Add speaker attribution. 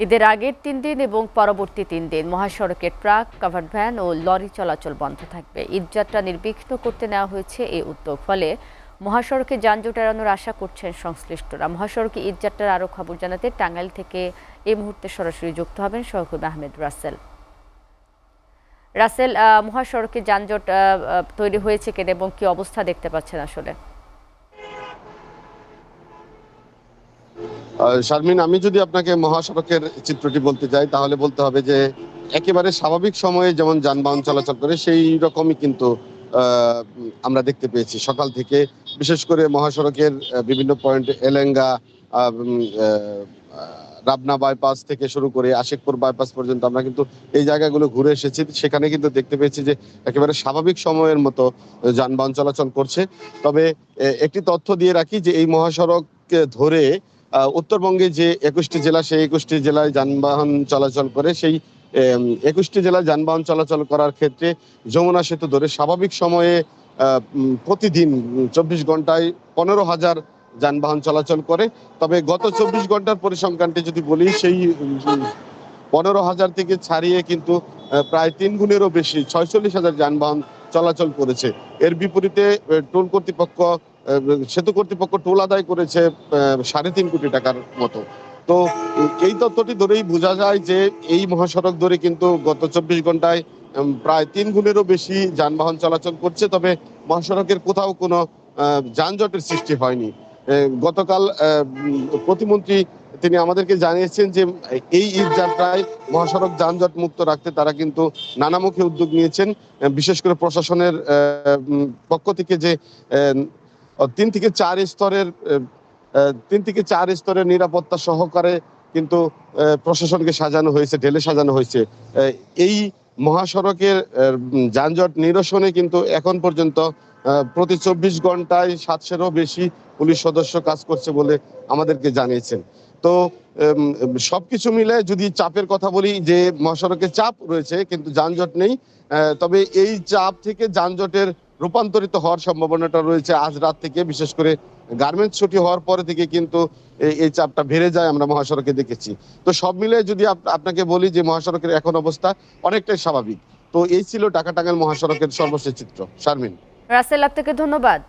Speaker 1: ঈদের আগের ৩ দিন এবং পরবর্তী ৩ দিন মহাসড়কের ট্রাক, কাভার্ড ভ্যান ও লরি চলাচল বন্ধ থাকবে। ঈদযাত্রা নির্বিঘ্ন করতে নেওয়া হয়েছে এই উদ্যোগ। ফলে মহাসড়কে যানজট এড়ানোর আশা করছেন সংশ্লিষ্টরা। মহাসড়কে ঈদযাত্রার আরও খবর জানাতে টাঙ্গাইল থেকে এই মুহূর্তে সরাসরি যুক্ত হবেন সহকর্মী আহমেদ রাসেল। রাসেল, মহাসড়কে যানজট তৈরি হয়েছে কেন এবং কি অবস্থা দেখতে পাচ্ছেন আসলে?
Speaker 2: শারমিন, আমি যদি আপনাকে মহাসড়কের চিত্রটি বলতে যাই তাহলে বলতে হবে যে একেবারে স্বাভাবিক সময়ে যেমন যানবাহন চলাচল করে সেই রকমই কিন্তু আমরা দেখতে পেয়েছি সকাল থেকে। বিশেষ করে মহাসড়কের বিভিন্ন পয়েন্ট এলেঙ্গা, রাবনা বাইপাস থেকে শুরু করে আশিকপুর বাইপাস পর্যন্ত আমরা কিন্তু এই জায়গাগুলো ঘুরে এসেছি। সেখানে কিন্তু দেখতে পেয়েছি যে একেবারে স্বাভাবিক সময়ের মতো যানবাহন চলাচল করছে। তবে একটি তথ্য দিয়ে রাখি যে এই মহাসড়ককে ধরে উত্তরবঙ্গে যে ২১টি জেলা, সেই ২১টি জেলায় যানবাহন চলাচল করে। সেই ২১টি জেলায় যানবাহন চলাচল করার ক্ষেত্রে যমুনা সেতু ধরে স্বাভাবিক সময়ে প্রতিদিন ২৪ ঘন্টায় ১৫,০০০ যানবাহন চলাচল করে। তবে গত ২৪ ঘন্টার পরিসংখ্যানটি যদি বলি, সেই ১৫,০০০ থেকে ছাড়িয়ে কিন্তু প্রায় ৩ গুণেরও বেশি ৪৬,০০০ যানবাহন চলাচল করেছে। এর বিপরীতে টোল কর্তৃপক্ষ, সেতু কর্তৃপক্ষ টোল আদায় করেছে ৩.৫ কোটি টাকার মতো। তো এই তথ্যটি ধরেই বোঝা যায় যে এই মহাসড়ক ধরে কিন্তু গত ২৪ ঘন্টায় প্রায় ৩ গুণেরও বেশি যানবাহন চলাচল করছে। তবে মহাসড়কের কোথাও কোনো যানজটের সৃষ্টি হয়নি। গতকাল প্রতিমন্ত্রী তিনি আমাদেরকে জানিয়েছেন যে এই ঈদ যাত্রায় মহাসড়ক যানজট মুক্ত রাখতে তারা কিন্তু নানামুখী উদ্যোগ নিয়েছেন। বিশেষ করে প্রশাসনের পক্ষ থেকে যে ৩ থেকে ৪ স্তরের নিরাপত্তা সহকারে কিন্তু প্রশাসনকে সাজানো হয়েছে, ঢেলে সাজানো হয়েছে। এই মহাসড়কের যানজট নিরসনে কিন্তু এখন পর্যন্ত প্রতি ২৪ ঘন্টায় ৭০০-এরও বেশি পুলিশ সদস্য কাজ করছে বলে আমাদেরকে জানিয়েছেন। তো সবকিছু মিলে যদি চাপের কথা বলি, যে মহাসড়কে চাপ রয়েছে কিন্তু যানজট নেই। তবে এই চাপ থেকে যানজটের রূপান্তরিত হওয়ার সম্ভাবনাটা রয়েছে আজ রাত থেকে। বিশেষ করে গার্মেন্টস ছুটি হওয়ার পরে থেকে কিন্তু এই চাপটা বেড়ে যায়, আমরা মহাসড়কে দেখেছি। তো সব মিলে যদি আপনাকে বলি যে মহাসড়কের এখন অবস্থা অনেকটাই স্বাভাবিক। তো এই ছিল ঢাকা টাঙ্গাইল মহাসড়কের সর্বশেষ চিত্র। শারমিন।
Speaker 1: রাসেল, আপনাকে ধন্যবাদ।